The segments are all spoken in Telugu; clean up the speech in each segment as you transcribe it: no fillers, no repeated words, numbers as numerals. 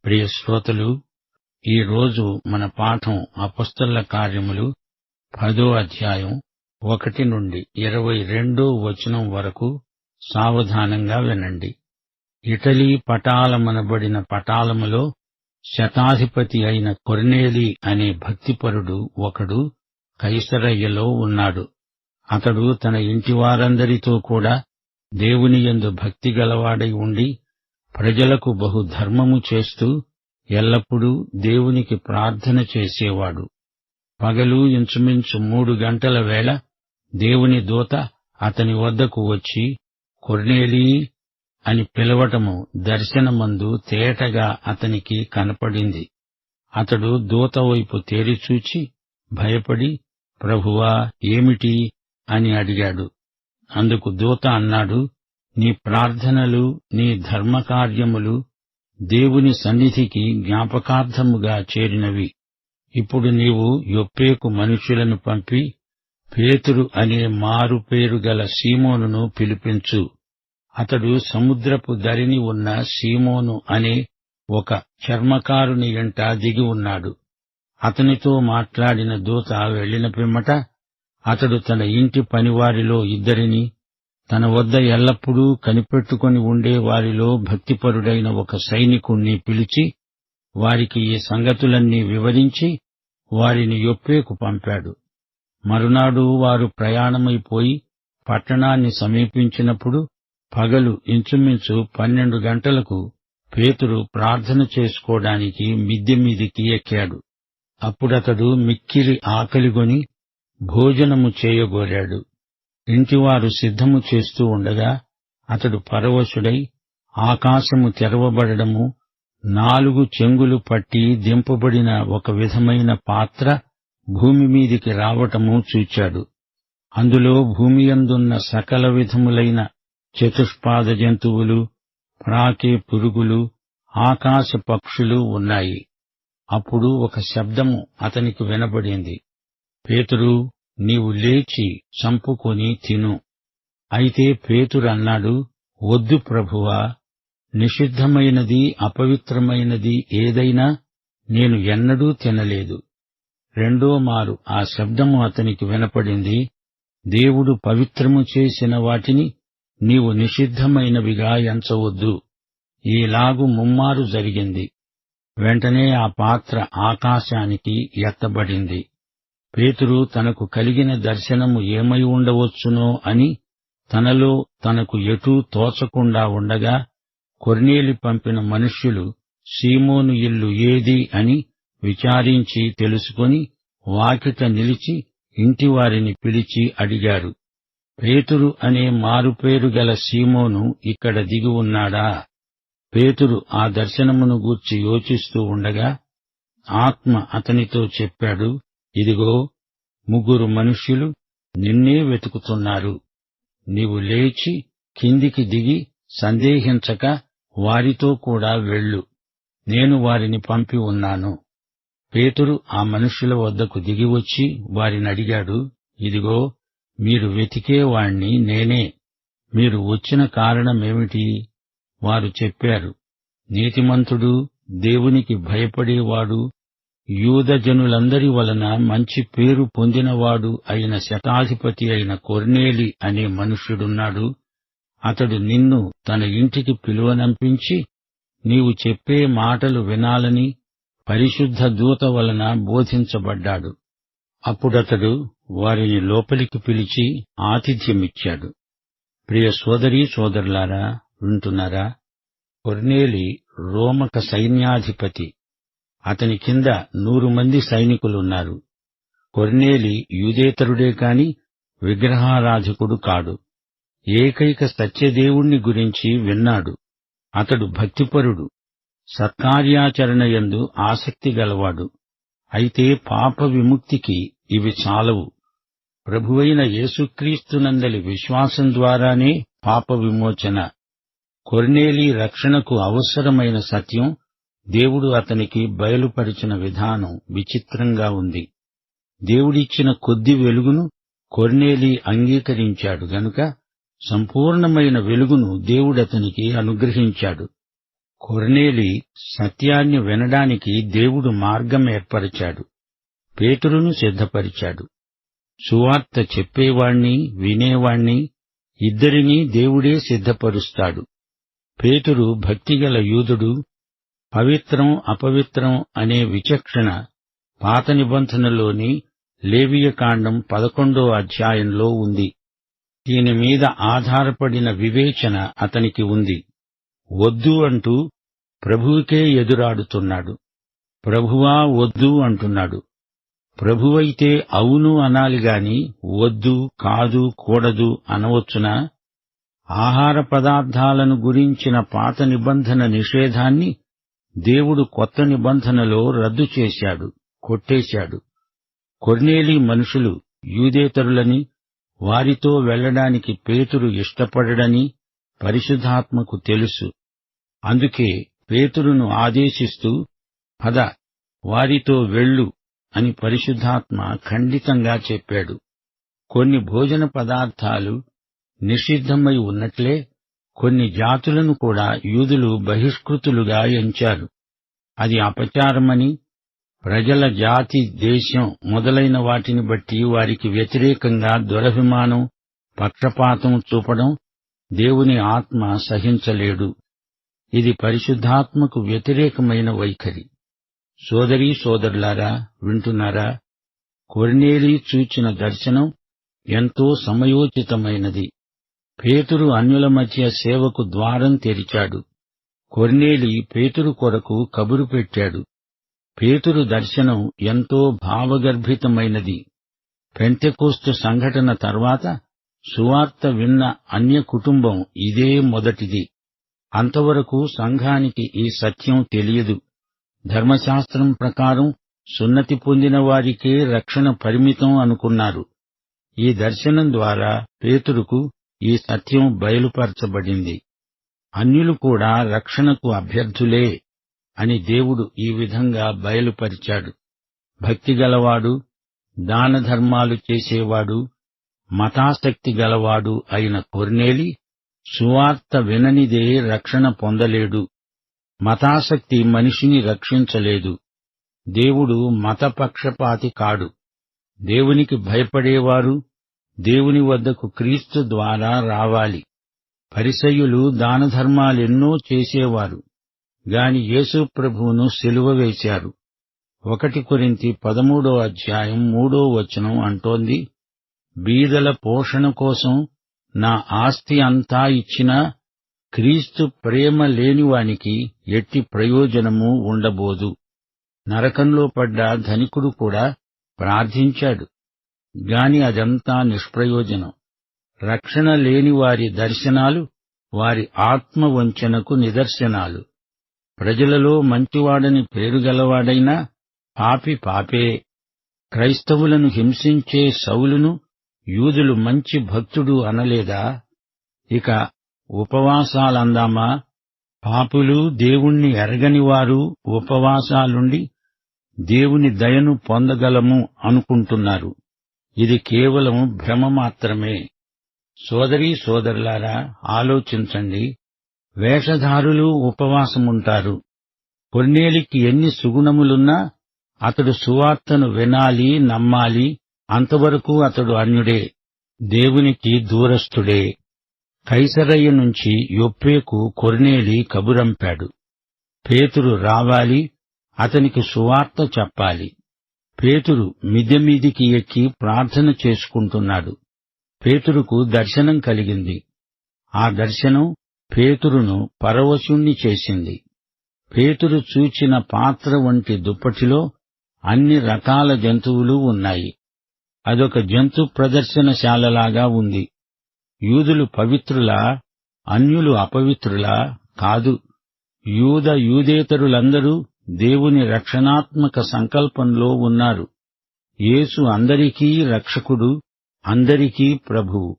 ప్రియ శ్రోతలు, ఈ రోజు మన పాఠం అపొస్తలుల కార్యములు 10వ అధ్యాయం 1 నుండి 22వ వచనం వరకు. సావధానంగా వినండి. ఇటలీ పటాలమనబడిన పటాలములో శతాధిపతి అయిన కొర్నేలి అనే భక్తిపరుడు ఒకడు కైసరయ్యలో ఉన్నాడు. అతడు తన ఇంటివారందరితో కూడా దేవుని యందు భక్తి గలవాడై ఉండి ప్రజలకు బహు ధర్మము చేస్తూ ఎల్లప్పుడూ దేవునికి ప్రార్థన చేసేవాడు. పగలు ఇంచుమించు 3 గంటల వేళ దేవుని దూత అతని వద్దకు వచ్చి, కొర్నేలీ అని పిలవటము దర్శనమందు తేటగా అతనికి కనపడింది. అతడు దూత వైపు తేరిచూచి భయపడి, ప్రభువా, ఏమిటి అని అడిగాడు. అందుకు దూత అన్నాడు, నీ ప్రార్థనలు, నీ ధర్మకార్యములు దేవుని సన్నిధికి జ్ఞాపకార్థముగా చేరినవి. ఇప్పుడు నీవు యొప్పేకు మనుష్యులను పంపి పేతురు అనే మారు పేరు గల సీమోనును పిలిపించు. అతడు సముద్రపు దరిని ఉన్న సీమోను అనే ఒక చర్మకారుని ఇంట దిగి ఉన్నాడు. అతనితో మాట్లాడిన దూత వెళ్లిన పిమ్మట అతడు తన ఇంటి పనివారిలో 2 తన వద్ద ఎల్లప్పుడూ కనిపెట్టుకొని ఉండే వారిలో భక్తిపరుడైన ఒక సైనికుణ్ణి పిలిచి వారికి ఈ సంగతులన్నీ వివరించి వారిని యొప్పేకు పంపాడు. మరునాడు వారు ప్రయాణమైపోయి పట్టణాన్ని సమీపించినప్పుడు పగలు ఇంచుమించు 12 గంటలకు పేతురు ప్రార్థన చేసుకోవడానికి మిద్దె మీదికి ఎక్కాడు. అప్పుడతడు మిక్కిలి ఆకలిగొని భోజనము చేయగోరాడు. ఇంటివారు సిద్ధము చేస్తూ ఉండగా అతడు పరవశుడై ఆకాశము తెరవబడడము, 4 చెంగులు పట్టి దింపబడిన ఒక విధమైన పాత్ర భూమి మీదికి రావటము చూచాడు. అందులో భూమియందున్న సకల విధములైన చతుష్పాద జంతువులు, ప్రాకే పురుగులు, ఆకాశ పక్షులు ఉన్నాయి. అప్పుడు ఒక శబ్దము అతనికి వినబడింది, పేతురు, నీవు లేచి చంపుకొని తిను. అయితే పేతురు అన్నాడు, వద్దు ప్రభువా, నిషిద్ధమైనది అపవిత్రమైనది ఏదైనా నేను ఎన్నడూ తినలేదు. 2వ మారు ఆ శబ్దము అతనికి వినపడింది, దేవుడు పవిత్రము చేసిన వాటిని నీవు నిషిద్ధమైనవిగా ఎంచవద్దు. ఈలాగు 3 మారు జరిగింది. వెంటనే ఆ పాత్ర ఆకాశానికి ఎత్తబడింది. పేతురు తనకు కలిగిన దర్శనము ఏమై ఉండవచ్చునో అని తనలో తనకు ఎటూ తోచకుండా ఉండగా కొర్నేలి పంపిన మనుష్యులు సీమోను ఇల్లు ఏది అని విచారించి తెలుసుకొని వాకిట నిలిచి ఇంటివారిని పిలిచి అడిగారు, పేతురు అనే మారుపేరు గల సీమోను ఇక్కడ దిగి ఉన్నాడా? పేతురు ఆ దర్శనమును గూర్చి యోచిస్తూ ఉండగా ఆత్మ అతనితో చెప్పాడు, ఇదిగో 3 మనుష్యులు నిన్నే వెతుకుతున్నారు. నీవు లేచి కిందికి దిగి సందేహించక వారితో కూడా వెళ్ళు. నేను వారిని పంపి ఉన్నాను. పేతురు ఆ మనుష్యుల వద్దకు దిగివచ్చి వారినడిగాడు, ఇదిగో, మీరు వెతికేవాణ్ణి నేనే. మీరు వచ్చిన కారణమేమిటి? వారు చెప్పారు, నీతిమంతుడు, దేవునికి భయపడేవాడు, యూదజనులందరి వలన మంచి పేరు పొందినవాడు అయిన శతాధిపతి అయిన కొర్నేలి అనే మనుష్యుడున్నాడు. అతడు నిన్ను తన ఇంటికి పిలువనంపించి నీవు చెప్పే మాటలు వినాలని పరిశుద్ధ దూత వలన బోధించబడ్డాడు. అప్పుడతడు వారిని లోపలికి పిలిచి ఆతిథ్యమిచ్చాడు. ప్రియ సోదరీ సోదరులారా, వింటున్నారా? కొర్నేలి రోమక సైన్యాధిపతి. అతని కింద 100 మంది సైనికులున్నారు. కొర్నేలి యూదేతరుడే కాని విగ్రహారాధకుడు కాడు. ఏకైక సత్యదేవుణ్ణి గురించి విన్నాడు. అతడు భక్తిపరుడు, సత్కార్యాచరణయందు ఆసక్తి గలవాడు. అయితే పాప విముక్తికి ఇవి చాలవు. ప్రభువైన యేసుక్రీస్తునందలి విశ్వాసం ద్వారానే పాప విమోచన. కొర్నేలి రక్షణకు అవసరమైన సత్యం దేవుడు అతనికి బయలుపరిచిన విధానం విచిత్రంగా ఉంది. దేవుడిచ్చిన కొద్ది వెలుగును కొర్నేలి అంగీకరించాడు గనుక సంపూర్ణమైన వెలుగును దేవుడతనికి అనుగ్రహించాడు. కొర్నేలి సత్యాన్ని వినడానికి దేవుడు మార్గం ఏర్పరిచాడు. పేతురును సిద్ధపరిచాడు. సువార్త చెప్పేవాణ్ణి, వినేవాణ్ణి ఇద్దరినీ దేవుడే సిద్ధపరుస్తాడు. పేతురు భక్తిగల యూదుడు. పవిత్రం అపవిత్రం అనే విచక్షణ పాత నిబంధనలోని లేవియకాండం 11వ అధ్యాయంలో ఉంది. దీని మీద ఆధారపడిన వివేచన అతనికి ఉంది. వద్దు అంటూ ప్రభువుకే ఎదురాడుతున్నాడు. ప్రభువా వద్దు అంటున్నాడు. ప్రభువైతే అవును అనాలిగాని వద్దు, కాదు, కూడదు అనవచ్చునా? ఆహార పదార్థాలను గురించిన పాత నిబంధన నిషేధాన్ని దేవుడు కొత్త నిబంధనలో రద్దు చేశాడు, కొట్టేశాడు. కొర్నేలి మనుషులు యూదేతరులని, వారితో వెళ్లడానికి పేతురు ఇష్టపడడని పరిశుద్ధాత్మకు తెలుసు. అందుకే పేతురును ఆదేశిస్తూ పద, వారితో వెళ్ళు అని పరిశుద్ధాత్మ ఖండితంగా చెప్పాడు. కొన్ని భోజన పదార్థాలు నిషిద్ధమై ఉన్నట్లే కొన్ని జాతులను కూడా యూదులు బహిష్కృతులుగా ఎంచారు. అది అపచారమని, ప్రజల జాతి, దేశం మొదలైన వాటిని బట్టి వారికి వ్యతిరేకంగా దురభిమానం, పక్షపాతం చూపడం దేవుని ఆత్మ సహించలేడు. ఇది పరిశుద్ధాత్మకు వ్యతిరేకమైన వైఖరి. సోదరీ సోదరులారా, వింటున్నారా? కొర్నేలి చూచిన దర్శనం ఎంతో సమయోచితమైనది. పేతురు అన్యుల మధ్య సేవకు ద్వారం తెరిచాడు. కొర్నేలి పేతురు కొరకు కబురు పెట్టాడు. పేతురు దర్శనం ఎంతో భావగర్భితమైనది. పెంతెకోస్తు సంఘటన తర్వాత సువార్త విన్న అన్య కుటుంబం ఇదే మొదటిది. అంతవరకు సంఘానికి ఈ సత్యం తెలియదు. ధర్మశాస్త్రం ప్రకారం సున్నతి పొందిన వారికే రక్షణ పరిమితం అనుకున్నారు. ఈ దర్శనం ద్వారా పేతురుకు ఈ సత్యం బయలుపరచబడింది. అన్యులు కూడా రక్షణకు అభ్యర్థులే అని దేవుడు ఈ విధంగా బయలుపరిచాడు. భక్తిగలవాడు, దానధర్మాలు చేసేవాడు, మతాసక్తి గలవాడు అయిన కొర్నేలి సువార్త విననిదే రక్షణ పొందలేడు. మతాసక్తి మనిషిని రక్షించలేదు. దేవుడు మతపక్షపాతి కాడు. దేవునికి భయపడేవారు దేవుని వద్దకు క్రీస్తు ద్వారా రావాలి. పరిసయ్యులు దానధర్మాలెన్నో చేసేవారు, గాని యేసు ప్రభువును సిలువ వేశారు. 1 కొరింథీ 13వ అధ్యాయం 3వ వచనం అంటోంది, బీదల పోషణ కోసం నా ఆస్తి అంతా ఇచ్చినా క్రీస్తు ప్రేమ లేనివానికి ఎట్టి ప్రయోజనమూ ఉండబోదు. నరకంలో పడ్డ ధనికుడు కూడా ప్రార్థించాడు, గాని అదంతా నిష్ప్రయోజనం. రక్షణ లేని వారి దర్శనాలు వారి ఆత్మవంచనకు నిదర్శనాలు. ప్రజలలో మంచివాడని పేరుగలవాడైనా పాపి పాపే. క్రైస్తవులను హింసించే సౌలును యూదులు మంచి భక్తుడు అనలేదా? ఇక ఉపవాసాలందామా? పాపులు, దేవుణ్ణి ఎరగనివారు ఉపవాసాలుండి దేవుని దయను పొందగలము అనుకుంటున్నారు. ఇది కేవలం భ్రమ మాత్రమే. సోదరీ సోదరులారా, ఆలోచించండి. వేషధారులు ఉపవాసముంటారు. కొర్నేలికి ఎన్ని సుగుణములున్నా అతడు సువార్తను వినాలి, నమ్మాలి. అంతవరకు అతడు అన్యుడే, దేవునికి దూరస్థుడే. కైసరయ్య నుంచి యొప్పేకు కొర్నేలి కబురంపాడు. పేతురు రావాలి, అతనికి సువార్త చెప్పాలి. పేతురు మిద్దెమీదికి ఎక్కి ప్రార్థన చేసుకుంటున్నాడు. పేతురుకు దర్శనం కలిగింది. ఆ దర్శనం పేతురును పరవశుణ్ణి చేసింది. పేతురు చూచిన పాత్ర వంటి దుప్పటిలో అన్ని రకాల జంతువులు ఉన్నాయి. అదొక జంతు ప్రదర్శనశాలలాగా ఉంది. యూదులు పవిత్రులా, అన్యులు అపవిత్రులా? కాదు. యూదేతరులందరూ దేవుని రక్షణాత్మక సంకల్పంలో ఉన్నారు. యేసు అందరికీ రక్షకుడు, అందరికీ ప్రభువు.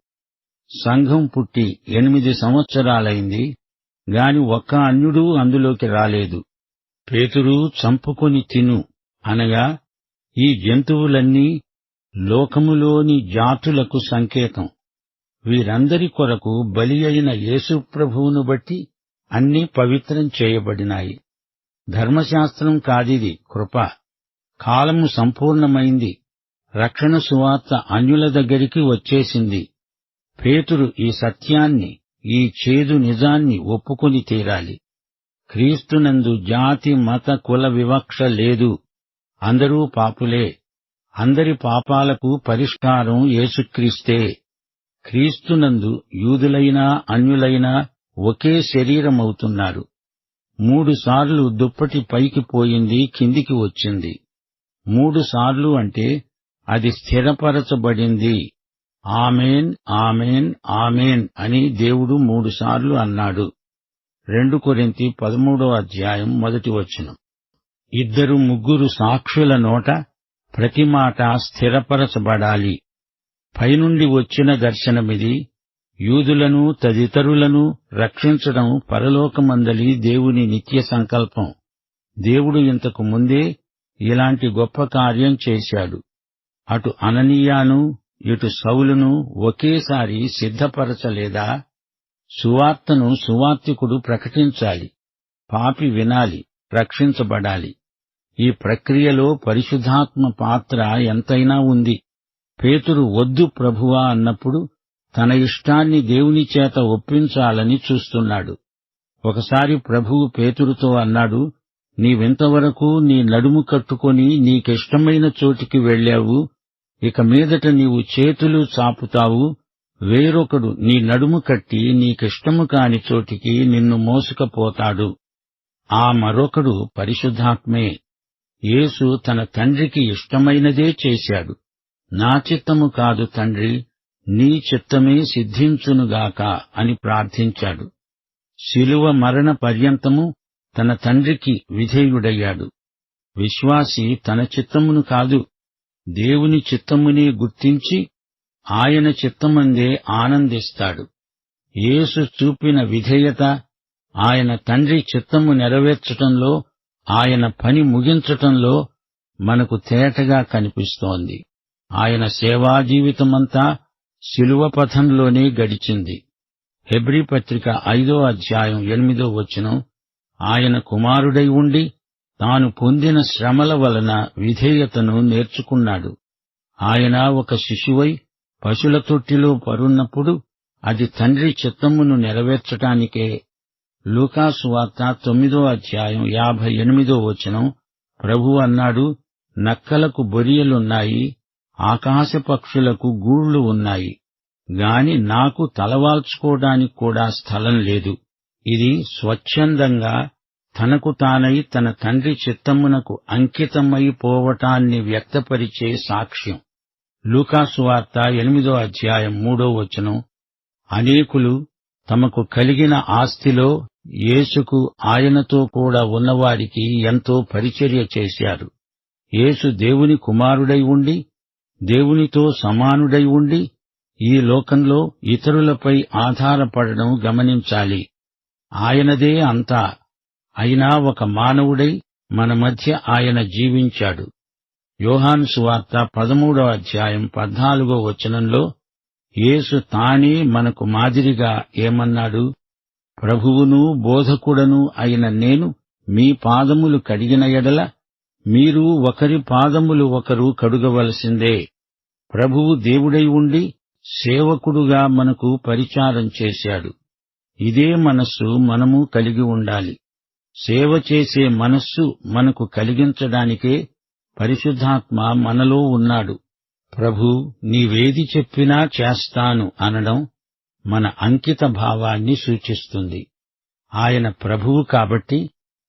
సంఘం పుట్టి 8 సంవత్సరాలైంది, గాని ఒక్క అన్యుడూ అందులోకి రాలేదు. పేతురు చంపుకొని తిను అనగా ఈ జంతువులన్నీ లోకములోని జాతులకు సంకేతం. వీరందరి కొరకు బలి అయిన యేసు ప్రభువును బట్టి అన్నీ పవిత్రం చేయబడినాయి. ధర్మశాస్త్రం కాదిది, కృప. కాలము సంపూర్ణమైంది. రక్షణ సువార్త అన్యుల దగ్గరికి వచ్చేసింది. పేతురు ఈ సత్యాన్ని, ఈ చేదు నిజాన్ని ఒప్పుకొని తీరాలి. క్రీస్తునందు జాతి మత కుల వివక్ష లేదు. అందరూ పాపులే. అందరి పాపాలకు పరిష్కారం యేసుక్రీస్తే. క్రీస్తునందు యూదులైనా అన్యులైనా ఒకే శరీరమవుతున్నారు. 3 సార్లు దుప్పటి పైకి పోయింది, కిందికి వచ్చింది. 3 సార్లు అంటే అది స్థిరపరచబడింది. ఆమేన్, ఆమేన్, ఆమేన్ అని దేవుడు 3 సార్లు అన్నాడు. 2 కొరింథీ 13:1. 2-3 సాక్షుల నోట ప్రతి మాట స్థిరపరచబడాలి. పైనుండి వచ్చిన దర్శనమిది. యూదులను తదితరులను రక్షించడం పరలోకమందలి దేవుని నిత్య సంకల్పం. దేవుడు ఇంతకు ముందే ఇలాంటి గొప్ప కార్యం చేశాడు. అటు అననీయాను ఇటు సౌలును ఒకేసారి సిద్ధపరచలేదా? సువార్తను సువార్తికుడు ప్రకటించాలి. పాపి వినాలి, రక్షించబడాలి. ఈ ప్రక్రియలో పరిశుద్ధాత్మ పాత్ర ఎంతైనా ఉంది. పేతురు వద్దు ప్రభువా అన్నప్పుడు తన ఇష్టాన్ని దేవుని చేత ఒప్పించాలని చూస్తున్నాడు. ఒకసారి ప్రభువు పేతురుతో అన్నాడు, నీవింతవరకు నీ నడుము కట్టుకొని నీకిష్టమైన చోటికి వెళ్ళావు. ఇక మీదట నీవు చేతులు చాపుతావు. వేరొకడు నీ నడుము కట్టి నీకిష్టము కాని చోటికి నిన్ను మోసుకపోతాడు. ఆ మరొకడు పరిశుద్ధాత్మే. యేసు తన తండ్రికి ఇష్టమైనదే చేశాడు. నా చిత్తము కాదు తండ్రి, నీ చిత్తమే సిద్ధించునుగాక అని ప్రార్థించాడు. శిలువ మరణ పర్యంతము తన తండ్రికి విధేయుడయ్యాడు. విశ్వాసి తన చిత్తమును కాదు, దేవుని చిత్తమునే గుర్తించి ఆయన చిత్తమందే ఆనందిస్తాడు. యేసు చూపిన విధేయత ఆయన తండ్రి చిత్తము నెరవేర్చటంలో, ఆయన పని ముగించటంలో మనకు తేటగా కనిపిస్తోంది. ఆయన సేవా జీవితమంతా శిలువ పథంలోనే గడిచింది. హెబ్రీ పత్రిక 5:8 ఆయన కుమారుడై ఉండి తాను పొందిన శ్రమల వలన విధేయతను నేర్చుకున్నాడు. ఆయన ఒక శిశువై పశుల తొట్టిలో పరున్నప్పుడు అది తండ్రి చిత్తమును నెరవేర్చటానికే. లూకాసు వార్త 9:58 ప్రభువు అన్నాడు, నక్కలకు బొరియలున్నాయి, ఆకాశ పక్షులకు గూళ్లు ఉన్నాయి, గాని నాకు తలవాల్చుకోవడానికి కూడా స్థలం లేదు. ఇది స్వచ్ఛందంగా తనకు తానై తన తండ్రి చిత్తమునకు అంకితమైపోవటాన్ని వ్యక్తపరిచే సాక్ష్యం. లూకాసు వార్త 8:3 అనేకులు తమకు కలిగిన ఆస్తిలో యేసుకు ఆయనతో కూడా ఉన్నవారికి ఎంతో పరిచర్య చేశారు. యేసు దేవుని కుమారుడై ఉండి, దేవునితో సమానుడై ఉండి, ఈ లోకంలో ఇతరులపై ఆధారపడడం గమనించాలి. ఆయనదే అంతా. అయినా ఒక మానవుడై మన మధ్య ఆయన జీవించాడు. యోహాను సువార్త 13:14 యేసు తానే మనకు మాదిరిగా ఏమన్నాడు? ప్రభువును బోధకుడను అయిన నేను మీ పాదములు కడిగిన ఎడల మీరు ఒకరి పాదములు ఒకరు కడుగవలసిందే. ప్రభువు దేవుడై ఉండి సేవకుడుగా మనకు పరిచారం చేశాడు. ఇదే మనస్సు మనము కలిగి ఉండాలి. సేవ చేసే మనస్సు మనకు కలిగించడానికే పరిశుద్ధాత్మ మనలో ఉన్నాడు. ప్రభూ, నీవేది చెప్పినా చేస్తాను అనడం మన అంకిత భావాన్ని సూచిస్తుంది. ఆయన ప్రభువు కాబట్టి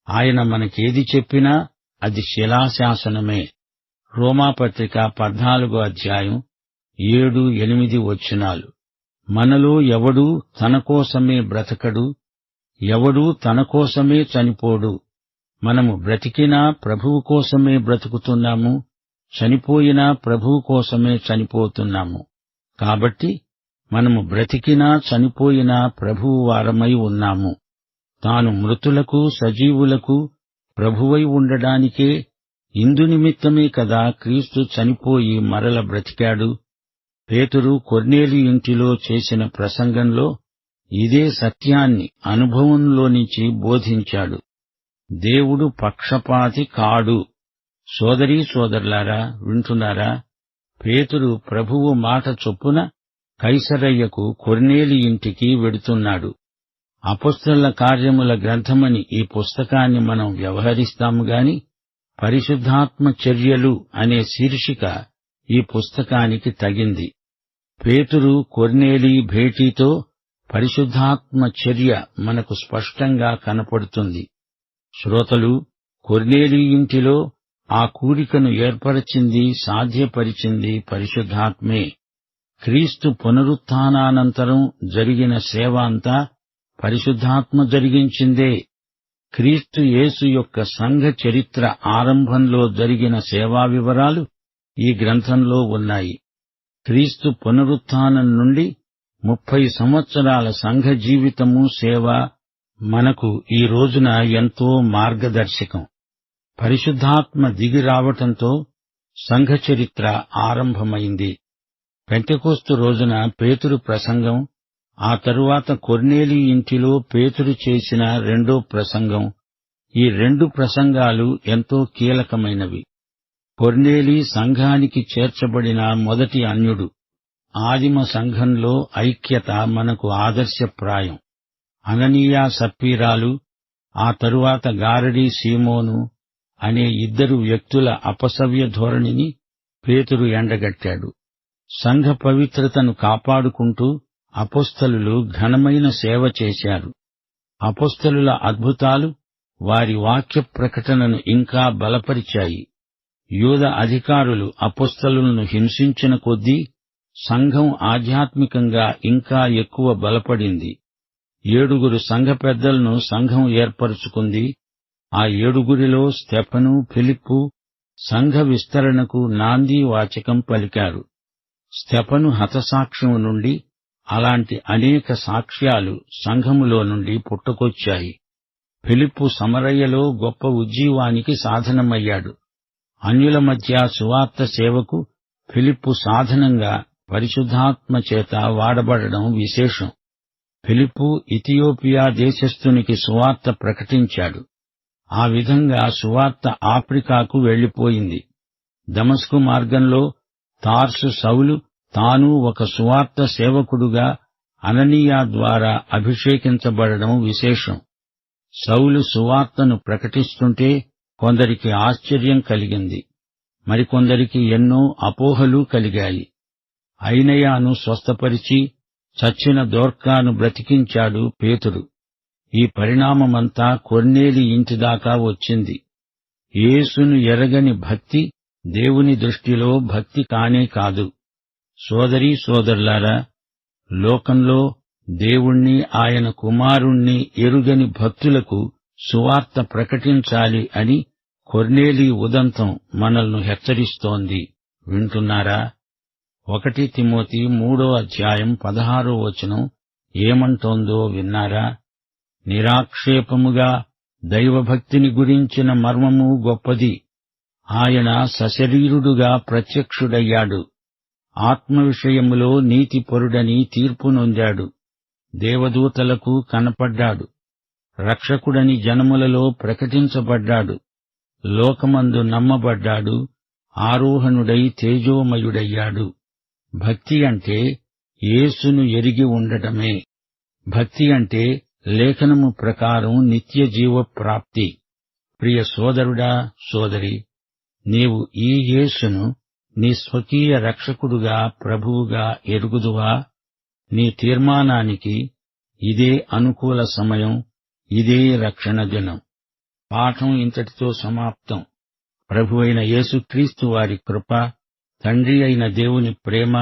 ఆయన మనకేది చెప్పినా అది శిలాశాసనమే. రోమాపత్రిక 14:7-8 మనలో ఎవడూ తన కోసమే బ్రతకడు, ఎవడూ తన కోసమే చనిపోడు. మనము బ్రతికినా ప్రభువు కోసమే బ్రతుకుతున్నాము, చనిపోయినా ప్రభువు కోసమే చనిపోతున్నాము. కాబట్టి మనము బ్రతికినా చనిపోయినా ప్రభువు వారమై ఉన్నాము. తాను మృతులకు సజీవులకు ప్రభువై ఉండడానికే, ఇందునిమిత్తమే కదా క్రీస్తు చనిపోయి మరల బ్రతికాడు. పేతురు కొర్నేలి ఇంటిలో చేసిన ప్రసంగంలో ఇదే సత్యాన్ని అనుభవంలోంచి బోధించాడు. దేవుడు పక్షపాతి కాడు. సోదరీ సోదరులారా, వింటున్నారా? పేతురు ప్రభువు మాట చొప్పున కైసరయ్యకు కొర్నేలి ఇంటికి వెడుతున్నాడు. అపొస్తలుల కార్యముల గ్రంథమని ఈ పుస్తకాన్ని మనం వ్యవహరిస్తాము గాని పరిశుద్ధాత్మ చర్యలు అనే శీర్షిక ఈ పుస్తకానికి తగింది. పేతురు కొర్నేలి భేటీతో పరిశుద్ధాత్మ చర్య మనకు స్పష్టంగా కనపడుతుంది. శ్రోతలు, కొర్నేలి ఇంటిలో ఆ కూడికను ఏర్పరచింది, సాధ్యపరిచింది పరిశుద్ధాత్మే. క్రీస్తు పునరుత్థానానంతరం జరిగిన సేవ అంతా పరిశుద్ధాత్మ జరిగించిందే. క్రీస్తు యేసు యొక్క సంఘ చరిత్ర ఆరంభంలో జరిగిన సేవా వివరాలు ఈ గ్రంథంలో ఉన్నాయి. క్రీస్తు పునరుత్థానం నుండి 30 సంవత్సరాల సంఘ జీవితము, సేవ మనకు ఈ రోజున ఎంతో మార్గదర్శకం. పరిశుద్ధాత్మ దిగిరావటంతో సంఘ చరిత్ర ఆరంభమైంది. పెంటెకోస్తు రోజున పేతురు ప్రసంగం, ఆ తరువాత కొర్నేలి ఇంటిలో పేతురు చేసిన రెండో ప్రసంగం, ఈ 2 ప్రసంగాలు ఎంతో కీలకమైనవి. కొర్నేలి సంఘానికి చేర్చబడిన మొదటి అన్యుడు. ఆదిమ సంఘంలో ఐక్యత మనకు ఆదర్శప్రాయం. అననీయ సప్పీరాలు, ఆ తరువాత గారడీ సీమోను అనే 2 వ్యక్తుల అపసవ్య ధోరణిని పేతురు ఎండగట్టాడు. సంఘ పవిత్రతను కాపాడుకుంటూ అపొస్తలులు ఘనమైన సేవ చేశారు. అపొస్తలుల అద్భుతాలు వారి వాక్య ప్రకటనను ఇంకా బలపరిచాయి. యూద అధికారులు అపొస్తలులను హింసించిన కొద్దీ సంఘం ఆధ్యాత్మికంగా ఇంకా ఎక్కువ బలపడింది. 7 సంఘ పెద్దలను సంఘం ఏర్పరుచుకుంది. ఆ 7 స్తెఫను, ఫిలిప్పు సంఘ విస్తరణకు నాందీ వాచకం పలికారు. స్తెఫను హతసాక్ష్యం నుండి అలాంటి అనేక సాక్ష్యాలు సంఘములో నుండి పుట్టుకొచ్చాయి. ఫిలిప్పు సమరయ్యలో గొప్ప ఉజ్జీవానికి సాధనమయ్యాడు. అన్యుల మధ్య సువార్త సేవకు ఫిలిప్పు సాధనంగా పరిశుద్ధాత్మ చేత వాడబడడం విశేషం. ఫిలిప్పు ఇథియోపియా దేశస్థునికి సువార్త ప్రకటించాడు. ఆ విధంగా సువార్త ఆఫ్రికాకు వెళ్లిపోయింది. దమస్కు మార్గంలో తార్సు సౌలు తాను ఒక సువార్త సేవకుడుగా అననీయ ద్వారా అభిషేకించబడడం విశేషం. సౌలు సువార్తను ప్రకటిస్తుంటే కొందరికి ఆశ్చర్యం కలిగింది. మరికొందరికి ఎన్నో అపోహలు కలిగాయి. ఐనయాను స్వస్థపరిచి చచ్చిన దోర్కాను బ్రతికించాడు పేతురు. ఈ పరిణామమంతా కొర్నేలి ఇంటిదాకా వచ్చింది. యేసును ఎరగని భక్తి దేవుని దృష్టిలో భక్తి కానే కాదు. సోదరీ సోదరులారా, లోకంలో దేవుణ్ణి, ఆయన కుమారుణ్ణి ఎరుగని భక్తులకు సువార్త ప్రకటించాలి అని కొర్నేలి ఉదంతం మనల్ని హెచ్చరిస్తోంది. వింటున్నారా? 1 తిమోతి 3:16 ఏమంటోందో విన్నారా? నిరాక్షేపముగా దైవభక్తిని గురించిన మర్మము గొప్పది. ఆయన సశరీరుడుగా ప్రత్యక్షుడయ్యాడు. ఆత్మ విషయములో నీతిపరుడని తీర్పు నొందాడు. దేవదూతలకు కనపడ్డాడు. రక్షకుడని జనములలో ప్రకటించబడ్డాడు. లోకమందు నమ్మబడ్డాడు. ఆరోహణుడై తేజోమయుడయ్యాడు. భక్తి అంటే యేసును ఎరిగి ఉండటమే. భక్తి అంటే లేఖనము ప్రకారం నిత్య జీవ ప్రాప్తి. ప్రియ సోదరుడా, సోదరి, నీవు ఈ యేసును నీ స్వకీయ రక్షకుడుగా, ప్రభువుగా ఎరుగుదువా? నీ తీర్మానానికి ఇదే అనుకూల సమయం, ఇదే రక్షణ దినం. పాఠం ఇంతటితో సమాప్తం. ప్రభువైన యేసుక్రీస్తు వారి కృప, తండ్రి అయిన దేవుని ప్రేమ,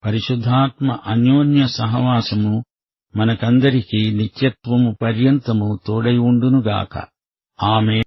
పరిశుద్ధాత్మ అన్యోన్య సహవాసము మనకందరికీ నిత్యత్వము పర్యంతము తోడై ఉండునుగాక. ఆమేన్.